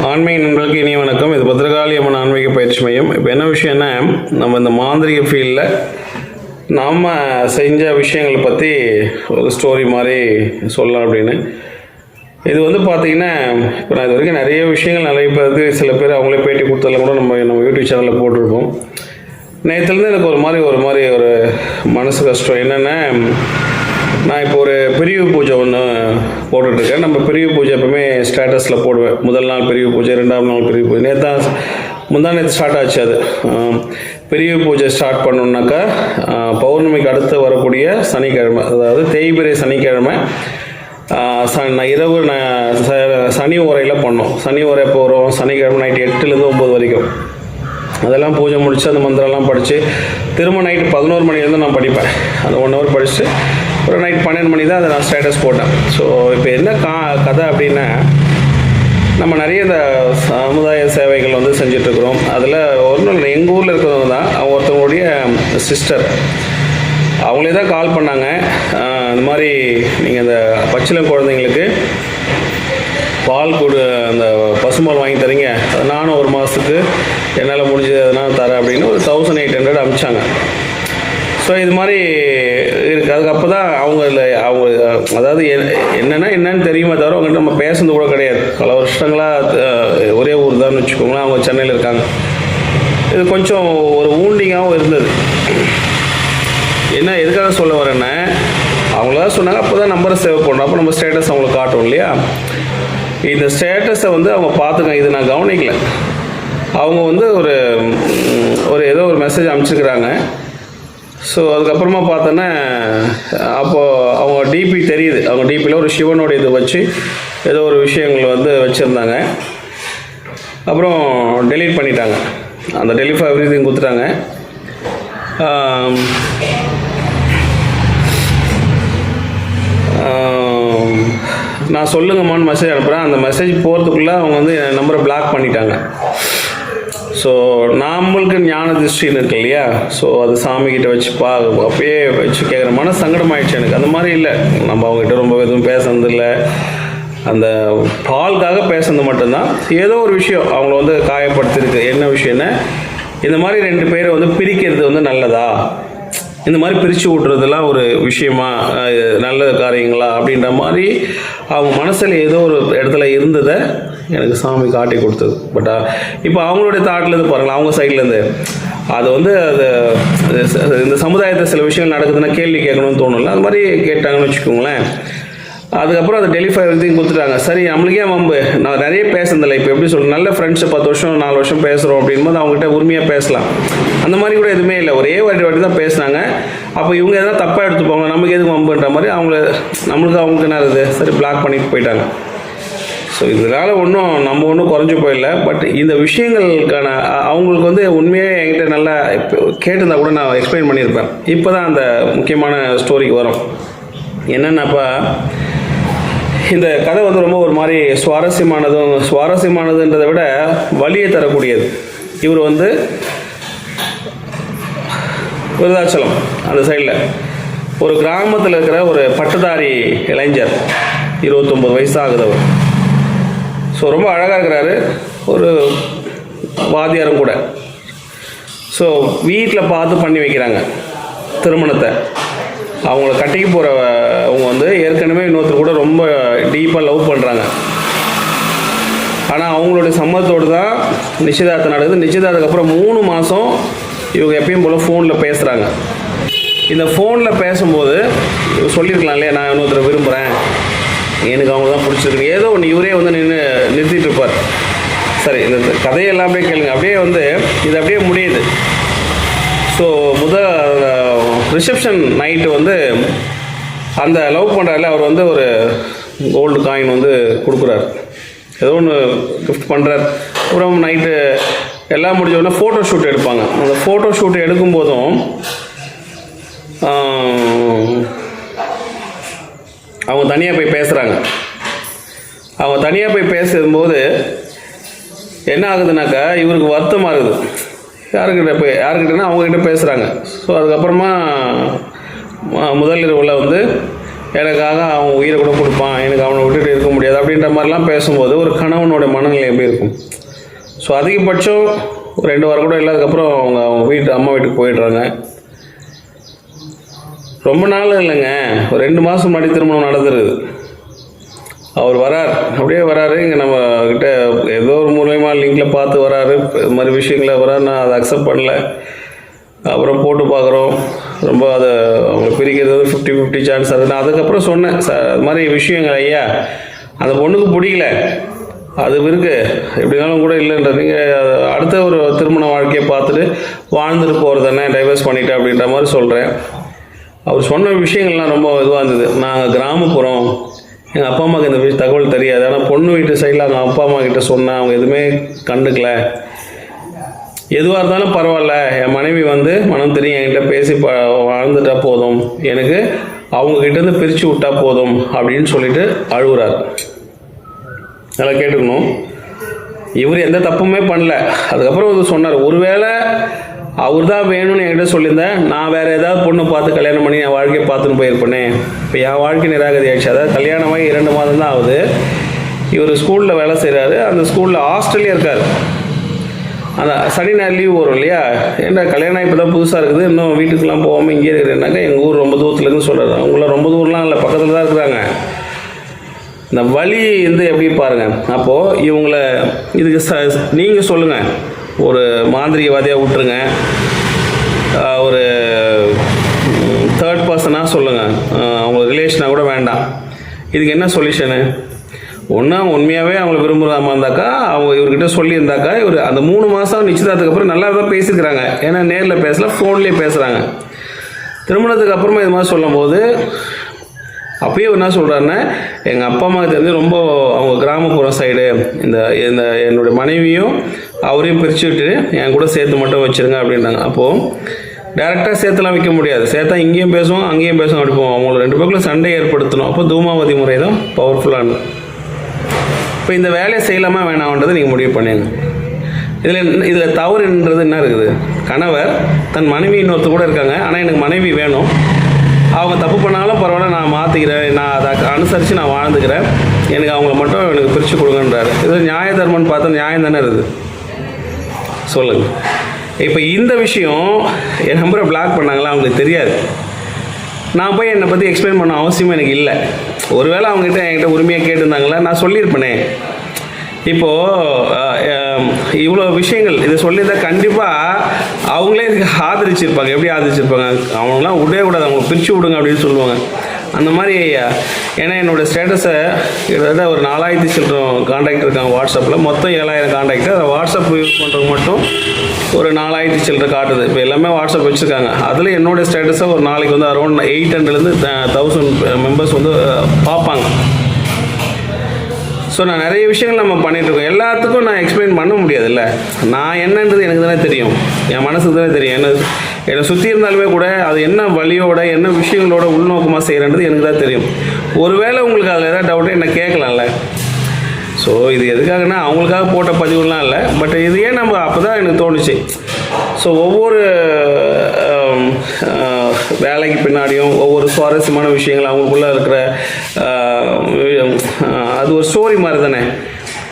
ஆன்மீக நண்பர்களுக்கு இனிய வணக்கம். இது பத்திரகாளி அம்மன் ஆன்மீக பயிற்சி மையம். இப்போ என்ன விஷயம்னா, நம்ம இந்த மாந்திரிக ஃபீல்டில் நாம் செஞ்ச விஷயங்களை பற்றி ஒரு ஸ்டோரி மாதிரி சொல்லலாம் அப்படின்னு. இது வந்து பார்த்திங்கன்னா, இப்போ நான் இது வரைக்கும் நிறைய விஷயங்கள் நிறைய பேருக்கு சில பேர் அவங்களே பேட்டி கொடுத்ததில் கூட நம்ம யூடியூப் சேனலில் போட்டிருப்போம். நேற்றுலேருந்து எனக்கு ஒரு மனசு கஷ்டம். என்னென்னா, நான் இப்போ ஒரு பிரிவு பூஜை ஒன்று போட்டுட்ருக்கேன். நம்ம பிரிவு பூஜை எப்பவுமே ஸ்டேட்டஸில் போடுவேன். முதல் நாள் பிரிவு பூஜை, ரெண்டாம் நாள் பிரிவு பூஜை. நேற்று ஸ்டார்ட் ஆச்சு. அது பிரிவு பூஜை ஸ்டார்ட் பண்ணோன்னாக்கா பௌர்ணமிக்கு அடுத்து வரக்கூடிய சனிக்கிழமை, அதாவது தேய்பிறை சனிக்கிழமை இரவு சனி உரையில் பண்ணோம். சனி உரை எப்போ வரும்? சனிக்கிழமை நைட்டு 8லேருந்து 9 வரைக்கும். அதெல்லாம் பூஜை முடித்து அந்த மந்திரம்லாம் படித்து திரும்ப நைட்டு 11 மணிலேருந்து நான் படிப்பேன். அந்த 1 ஹவர் படிச்சுட்டு ஒரு நைட் 12 மணி தான் அதை நான் ஸ்டேட்டஸ் போட்டேன். ஸோ இப்போ என்ன கதை அப்படின்னா, நம்ம நிறைய இந்த சமுதாய சேவைகள் வந்து செஞ்சிட்ருக்குறோம். அதில் ஒன்றும் எங்கள் ஊரில் இருக்கிறவங்க தான், அவங்க ஒருத்தவங்களுடைய சிஸ்டர் அவங்களே தான் கால் பண்ணாங்க. இந்த மாதிரி நீங்கள் இந்த பச்சிளம் குழந்தைங்களுக்கு பால் அந்த பசும்பால் வாங்கி தரீங்க, அது நானும் ஒரு மாதத்துக்கு என்னால் முடிஞ்சது அதனால் தரேன் அப்படின்னு ஒரு 1800 அனுப்பிச்சாங்க. ஸோ இது மாதிரி இருக்குது. அதுக்கு அப்போ தான் அவங்க அதாவது என்னென்னு தெரியுமே தவிர அவங்ககிட்ட நம்ம பேசுனது கூட கிடையாது. பல வருஷங்களாக ஒரே ஊர் தான் வச்சுக்கோங்களேன். அவங்க சென்னையில் இருக்காங்க. இது கொஞ்சம் ஒரு ஊண்டிங்காகவும் இருந்தது. என்ன எதுக்காக சொல்ல வரேன்னா, அவங்களதான் சொன்னாங்க அப்போ தான் நம்பரை சேவ் பண்ணோம். அப்போ நம்ம ஸ்டேட்டஸ் அவங்களுக்கு காட்டும் இல்லையா? இந்த ஸ்டேட்டஸை வந்து அவங்க பார்த்துக்கங்க. இது நான் கவனிக்கல. அவங்க வந்து ஏதோ ஒரு மெசேஜ் அனுப்பிச்சிருக்கிறாங்க. ஸோ அதுக்கப்புறமா பார்த்தோன்னா, அப்போது அவங்க டிபி தெரியுது. அவங்க டிபியில் ஒரு சிவனோட இது வச்சு ஏதோ ஒரு விஷயங்கள் வந்து வச்சுருந்தாங்க. அப்புறம் டெலீட் பண்ணிட்டாங்க. அந்த டெலிட் ஃபார் எவ்ரிதிங் கொடுத்துட்டாங்க. நான் சொல்லுங்கம்மான்னு மெசேஜ் அனுப்புகிறேன். அந்த மெசேஜ் போகிறதுக்குள்ளே அவங்க வந்து என் நம்பரை பிளாக் பண்ணிட்டாங்க. ஸோ நம்மளுக்கு ஞான திருஷ்டின்னு இருக்கு இல்லையா? ஸோ அது சாமிக்கிட்ட வச்சு அப்பயே வச்சு கேட்குற மனசு சங்கடமாயிடுச்சு எனக்கு. அந்த மாதிரி இல்லை, நம்ம அவங்ககிட்ட ரொம்ப எதுவும் பேசுனது இல்லை. அந்த பாலுக்காக பேசுனது மட்டும்தான். ஏதோ ஒரு விஷயம் அவங்கள வந்து காயப்படுத்திருக்கு. என்ன விஷயம்னா, இந்த மாதிரி 2 பேரை வந்து பிரிக்கிறது வந்து நல்லதா, இந்த மாதிரி பிரித்து விட்றதுலாம் ஒரு விஷயமா, நல்ல காரியங்களா அப்படின்ற மாதிரி அவங்க மனசில் ஏதோ ஒரு இடத்துல இருந்ததை எனக்கு சாமி காட்டி கொடுத்தது. பட் இப்போ அவங்களுடைய தாட்லேருந்து பாருங்களேன், அவங்க சைட்லேருந்து அது வந்து இந்த சமுதாயத்தில் சில விஷயங்கள் நடக்குதுன்னா கேள்வி கேட்கணும்னு தோணும்ல, அது மாதிரி கேட்டாங்கன்னு வச்சுக்கோங்களேன். அதுக்கப்புறம் அதை டெலிஃபை எழுதியும் கொடுத்துட்டாங்க. சரி, நம்மளுக்கே வம்பு, நான் நிறைய பேசுனதில்லை. இப்போ எப்படி சொல்கிறேன், நல்ல ஃப்ரெண்ட்ஸு 10 வருஷம் 4 வருஷம் பேசுகிறோம் அப்படின்போது அவங்ககிட்ட உரிமையாக பேசலாம். அந்த மாதிரி கூட எதுவுமே இல்லை. ஒரே வாட்டி தான் பேசுனாங்க. அப்போ இவங்க எதாவது தப்பாக எடுத்துப்பாங்க, நமக்கு எதுக்கு வம்புன்ற மாதிரி அவங்களுக்கு என்ன இருக்குது, சரி பிளாக் பண்ணிட்டு போயிட்டாங்க. ஸோ இதனால் நம்ம குறைஞ்சி போயிடல. பட் இந்த விஷயங்களுக்கான அவங்களுக்கு வந்து உண்மையாக என்கிட்ட நல்லா கேட்டிருந்தா கூட நான் எக்ஸ்பிளைன் பண்ணியிருப்பேன். இப்போ தான் அந்த முக்கியமான ஸ்டோரிக்கு வரும். என்னென்னாப்பா, இந்த கதை வந்து ரொம்ப ஒரு மாதிரி சுவாரஸ்யமானதுன்றதை விட வலியை தரக்கூடியது. இவர் வந்து விருதாச்சலம் அந்த சைடில் ஒரு கிராமத்தில் இருக்கிற ஒரு பட்டதாரி இளைஞர், 29 வயசு ஆகுதவர். ஸோ ரொம்ப அழகாக இருக்கிறாரு, ஒரு வாத்தியாரும் கூட. ஸோ வீட்டில் பார்த்து பண்ணி வைக்கிறாங்க திருமணத்தை. அவங்கள கட்டிக்கு அவங்க வந்து ஏற்கனவே இன்னொருத்தர் கூட ரொம்ப டீப்பாக லவ் பண்ணுறாங்க. ஆனால் அவங்களுடைய சம்மதத்தோடு தான் நிச்சயதார்த்தம் நடக்குது. நிச்சயதார்த்தத்துக்கு அப்புறம் 3 மாதம் இவங்க எப்பயும் போல் ஃபோனில் பேசுகிறாங்க. இந்த ஃபோனில் பேசும்போது சொல்லியிருக்கலாம் இல்லையா, நான் இன்னொருத்தரை விரும்புகிறேன், எனக்கு அவங்க தான் பிடிச்சிருக்கு, ஏதோ ஒன்று இவரே வந்து நிறுத்திட்டு இருப்பார். சரி, இந்த கதையெல்லாம் அப்படியே கேளுங்க. அப்படியே வந்து இது அப்படியே முடியுது. ஸோ ரிசப்ஷன் நைட்டு வந்து அந்த லவ் பண்ணுறாருல, அவர் வந்து ஒரு கோல்டு காயின் வந்து கொடுக்குறாரு, ஏதோ ஒன்று கிஃப்ட் பண்ணுறார். அப்புறம் நைட்டு எல்லாம் முடிஞ்ச உடனே ஃபோட்டோ ஷூட் எடுப்பாங்க. அந்த ஃபோட்டோ ஷூட் எடுக்கும்போதும் அவங்க தனியாக போய் பேசுகிறாங்க. அவங்க தனியாக போய் பேசும்போது என்ன ஆகுதுனாக்கா, இவருக்கு வருத்தமாக இருக்குது. யாருக்கிட்டனா அவங்கக்கிட்ட பேசுகிறாங்க. ஸோ அதுக்கப்புறமா முதல் இரவில் வந்து எனக்காக அவன் உயிரை கூட கொடுப்பான், எனக்கு அவனை விட்டுட்டு இருக்க முடியாது அப்படின்ற மாதிரிலாம் பேசும்போது ஒரு கணவனோட மனநிலை எப்படி இருக்கும்? ஸோ அதிகபட்சம் 2 வாரம் கூட இல்லாததுக்கப்புறம் அவங்க அம்மா வீட்டுக்கு போயிடுறாங்க. ரொம்ப நாள் இல்லைங்க, ஒரு 2 மாதம் முன்னாடி திருமணம் நடந்துருது. அவர் வரார், அப்படியே வராரு, இங்கே நம்ம கிட்ட ஏதோ ஒரு மூலயமா லிங்கில் பார்த்து வராரு, இது மாதிரி விஷயங்கள வராரு. நான் அதை அக்செப்ட் பண்ணல. அப்புறம் போட்டு பார்க்குறோம், ரொம்ப அதை அவங்க பிரிக்கிறது 50-50 சான்ஸ். அது நான் அதுக்கப்புறம் சொன்னேன், அது மாதிரி விஷயங்கள் ஐயா அந்த பொண்ணுக்கு பிடிக்கல, அது இருக்கு, எப்படினாலும் கூட இல்லைன்ற, நீங்கள் அடுத்த ஒரு திருமண வாழ்க்கையை பார்த்துட்டு வாழ்ந்துட்டு போகிறது தானே, டைவர்ஸ் பண்ணிவிட்டு அப்படின்ற மாதிரி சொல்கிறேன். அவர் சொன்ன விஷயங்கள்லாம் ரொம்ப இதுவாக இருந்தது. நாங்கள் கிராமப்புறம், எங்கள் அப்பா அம்மாவுக்கு இந்த தகவல் தெரியாது, ஆனால் பொண்ணு வீட்டு சைடில் அவங்க அப்பா அம்மா கிட்ட சொன்னேன், அவங்க எதுவுமே கண்டுக்கல. எதுவாக இருந்தாலும் பரவாயில்ல, என் மனைவி மனம் தெரியும், என்கிட்ட பேசி வாழ்ந்துட்டா போதும், எனக்கு அவங்கக்கிட்டேருந்து பிரித்து விட்டா போதும் அப்படின்னு சொல்லிட்டு அழுகுறார். நல்லா கேட்டுக்கணும், இவர் எந்த தப்புமே பண்ணல. அதுக்கப்புறம் இது சொன்னார், ஒருவேளை அவர் தான் வேணும்னு என்கிட்ட சொல்லியிருந்தேன், நான் வேறு ஏதாவது பொண்ணு பார்த்து கல்யாணம் பண்ணி என் வாழ்க்கையை பார்த்துன்னு போயிருப்பேனே. இப்போ என் வாழ்க்கை நிராகரி ஆயிடுச்சு. அதாவது கல்யாணமாகி 2 மாதம் தான் ஆகுது. இவர் ஸ்கூலில் வேலை செய்கிறாரு, அந்த ஸ்கூலில் ஹாஸ்டல்லே இருக்கார். அந்த சனி ஞாயிறு லீவ் வரும் இல்லையா, ஏன்னா கல்யாணம் இப்போ தான் புதுசாக இருக்குது, இன்னும் வீட்டுக்கெலாம் போகாமல் இங்கே இருக்கிறேன்னாக்கா எங்கள் ஊர் ரொம்ப தூரத்துலேருந்து சொல்கிறாரு. அவங்களாம் ரொம்ப தூரம்லாம் இல்லை, பக்கத்தில் தான் இருக்கிறாங்க. இந்த வழி எப்படி பாருங்கள். அப்போது இவங்களை இதுக்கு நீங்கள் சொல்லுங்கள், ஒரு மாந்திரிகவாதியாக விட்டுருங்க, ஒரு தேர்ட் பர்சனாக சொல்லுங்கள், அவங்க ரிலேஷனாக கூட வேண்டாம். இதுக்கு என்ன சொல்யூஷனு? ஒன்று உண்மையாகவே அவங்களை விரும்புகிறாமல் இருந்தாக்கா அவங்க இவர்கிட்ட சொல்லியிருந்தாக்கா, இவர் அந்த 3 மாதம் நிச்சயதார்த்தத்துக்கு அப்புறம் நல்லா தான் பேசியிருக்கிறாங்க. ஏன்னா நேரில் பேசல, ஃபோன்லேயே பேசுகிறாங்க. திருமணத்துக்கு அப்புறமா இது மாதிரி சொல்லும் போது அப்பயே என்ன சொல்கிறாருன்னா, எங்கள் அப்பா அம்மாவுக்கு தெரிஞ்சு ரொம்ப அவங்க கிராமப்புறம் சைடு, இந்த இந்த என்னுடைய மனைவியும் அவரையும் பிரித்து விட்டு என் கூட சேர்த்து மட்டும் வச்சுருங்க அப்படின்றாங்க. அப்போது டேரெக்டாக சேர்த்துலாம் வைக்க முடியாது, சேர்த்தா இங்கேயும் பேசுவோம் அங்கேயும் பேசுவோம், அப்படி போவோம். அவங்கள 2 பேருக்குள்ள சண்டை ஏற்படுத்தணும். அப்போ தூமாவதி முறை தான் பவர்ஃபுல்லானது. இப்போ இந்த வேலையை செய்யலாமா வேணாம்ன்றதை நீங்கள் முடிவு பண்ணுங்க. இதில் தவறுன்றது என்ன இருக்குது? கணவர் தன் மனைவி இன்னொருத்தர் கூட இருக்காங்க, ஆனால் எனக்கு மனைவி வேணும், அவங்க தப்பு பண்ணாலும் பரவாயில்ல, நான் மாற்றிக்கிறேன், நான் அதை அனுசரித்து நான் வாழ்ந்துக்கிறேன், எனக்கு அவங்கள மட்டும் எனக்கு பிரித்து கொடுங்கன்றாரு. இது நியாய தர்மம்னு பார்த்தா நியாயம் தானே இருக்குது? சொல்லுங்கள். இப்போ இந்த விஷயம் என் நம்பரை பிளாக் பண்ணாங்களா அவங்களுக்கு தெரியாது. நான் போய் என்னை பற்றி எக்ஸ்பிளைன் பண்ண அவசியமும் எனக்கு இல்லை. ஒருவேளை அவங்ககிட்ட என்கிட்ட உரிமையாக கேட்டிருந்தாங்களா, நான் சொல்லியிருப்பேனே. இப்போது இவ்வளோ விஷயங்கள் இது சொல்லியிருந்தால் கண்டிப்பாக அவங்களே இதுக்கு ஆதரிச்சிருப்பாங்க. எப்படி ஆதரிச்சிருப்பாங்க? அவங்களாம் விடவே கூடாது, அவங்க பிரித்து விடுங்க அப்படின்னு சொல்லுவாங்க. அந்த மாதிரி ஏன்னா என்னோடய ஸ்டேட்டஸை கிட்டத்தட்ட ஒரு 4000 சில்லறம் காண்டாக்ட் இருக்காங்க வாட்ஸ்அப்பில். மொத்தம் 7000 காண்டாக்ட். அதை வாட்ஸ்அப் யூஸ் பண்ணுறது மட்டும் ஒரு 4000 சில்லற காட்டுது. இப்போ எல்லாமே வாட்ஸ்அப் வச்சுருக்காங்க. அதில் என்னோடய ஸ்டேட்டஸை ஒரு நாளைக்கு அரௌண்ட் 800லேருந்து 1000 மெம்பர்ஸ் பார்ப்பாங்க. ஸோ நான் நிறைய விஷயங்கள் நம்ம பண்ணிகிட்ருக்கோம். எல்லாத்துக்கும் நான் எக்ஸ்பிளைன் பண்ண முடியாதுல்ல. நான் என்னன்றது எனக்கு தானே தெரியும், என் மனசுக்கு தானே தெரியும். என்னை சுற்றி இருந்தாலுமே கூட அது என்ன வழியோட என்ன விஷயங்களோட உள்நோக்கமாக செய்கிறன்றது எனக்கு தான் தெரியும். ஒருவேளை உங்களுக்கு அதில் ஏதாவது டவுட்டு என்ன கேட்கலாம்ல. ஸோ இது எதுக்காகனா அவங்களுக்காக போட்ட பதிவுலாம் இல்லை, பட் இது ஏன் நம்ம அப்போ தான் எனக்கு தோணுச்சு. ஸோ ஒவ்வொரு வேலைக்கு பின்னாடியும் ஒவ்வொரு சுவாரஸ்யமான விஷயங்கள் அவங்களுக்குள்ளே இருக்கிற அது ஒரு ஸ்டோரி மாதிரி தானே.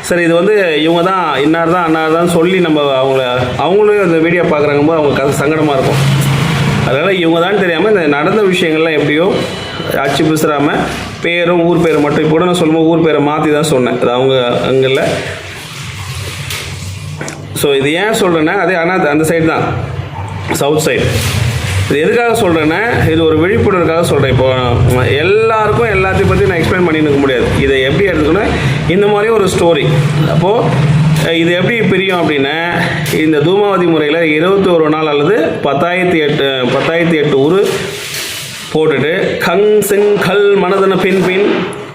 சரி, இது இவங்க தான் இன்னார் தான் அன்னார் தான் சொல்லி நம்ம அவங்களும் இந்த வீடியோ பார்க்குறாங்கும்போது அவங்க கதை சங்கடமாக இருக்கும். அதனால் இவங்க தான் தெரியாமல் இந்த நடந்த விஷயங்கள்லாம் எப்படியோ அச்சு பிசுறாமல் பேரும் ஊர் பேர் மட்டும் இப்போ கூட நான் சொல்லும்போது ஊர் பேரை மாற்றி தான் சொன்னேன், அது அவங்க அங்கே இல்லை. ஸோ இது ஏன் சொல்கிறேன்னா ஆனால் அந்த சைடு தான், சவுத் சைடு. இது எதுக்காக சொல்கிறேன்னா இது ஒரு விழிப்புணர்வுக்காக சொல்கிறேன். இப்போ எல்லாருக்கும் எல்லாத்தையும் பற்றி நான் எக்ஸ்பிளைன் பண்ணிட்டு இருக்க முடியாது. இதை எப்படி எடுத்துக்கணும், இந்த மாதிரி ஒரு ஸ்டோரி. அப்போது இது எப்படி பிரியும் அப்படின்னா, இந்த தூமாவதி முறையில் 21 நாள் அல்லது 10,008 ஊர் போட்டுட்டு கங் செங் கல் மனதன பின் பின்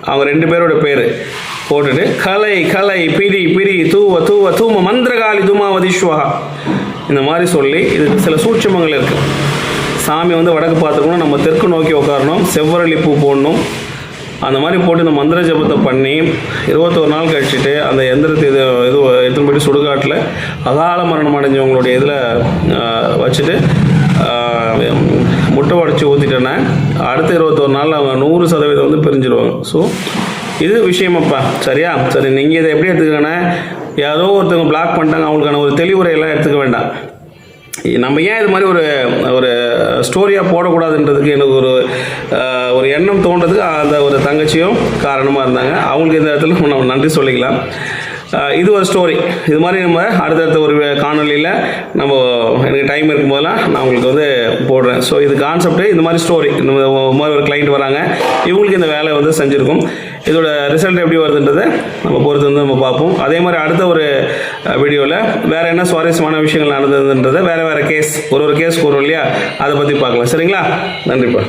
அவங்க 2 பேரோட பேர் போட்டுட்டு கலை கலை பிரி பிரி தூவ தூவ தூம மந்திரகாளி தூமாவதிஸ்வஹா இந்த மாதிரி சொல்லி இதுக்கு சில சூட்சமங்கள் இருக்குது. சாமி வடக்கு பார்த்துக்கணும், நம்ம தெற்கு நோக்கி உட்காரணும், செவ்வரளி பூ போடணும். அந்த மாதிரி போட்டு இந்த மந்திர ஜபத்தை பண்ணி 21 நாள் கழிச்சுட்டு அந்த எந்திரத்தை எடுத்துன்னு போய்ட்டு சுடுகாட்டில் அகால மரணம் அடைஞ்சவங்களுடைய இதில் வச்சுட்டு மட்டும் உடச்சி ஊற்றிட்டேன்னா அடுத்த 21 நாள் அவங்க 100% வந்து பிரிஞ்சிருவாங்க. ஸோ இது விஷயமாப்பா, சரியா? சரி, நீங்கள் இதை எப்படி எடுத்துக்கங்கன்னா, யாரோ ஒருத்தவங்க பிளாக் பண்ணிட்டாங்க, அவங்களுக்கான ஒரு தெளிவுரையெல்லாம் எடுத்துக்க வேண்டாம். நம்ம ஏன் இது மாதிரி ஒரு ஸ்டோரியாக போடக்கூடாதுன்றதுக்கு எனக்கு ஒரு எண்ணம் தோன்றதுக்கு அந்த ஒரு தங்கச்சியும் காரணமாக இருந்தாங்க. அவங்களுக்கு இந்த இடத்துல நம்ம நன்றி சொல்லிக்கலாம். இது ஒரு ஸ்டோரி. இது மாதிரி நம்ம அடுத்தடுத்த ஒரு காணொலியில் நம்ம எனக்கு டைம் இருக்கும்போதெல்லாம் நான் உங்களுக்கு வந்து போடுறேன். ஸோ இது கான்செப்ட், இந்த மாதிரி ஸ்டோரி. இந்த மாதிரி ஒரு கிளைண்ட் வராங்க, இவங்களுக்கு இந்த வேலை வந்து செஞ்சுருக்கோம். இதோட ரிசல்ட் எப்படி வருதுன்றதை நம்ம பொறுத்து வந்து நம்ம பார்ப்போம். அதே மாதிரி அடுத்த ஒரு வீடியோவில் வேறு என்ன சுவாரஸ்யமான விஷயங்கள் நடந்ததுன்றதை வேறு கேஸ் ஒரு கேஸ் போகிறோம் இல்லையா, அதை பற்றி பார்க்கலாம். சரிங்களா? நன்றிப்பா.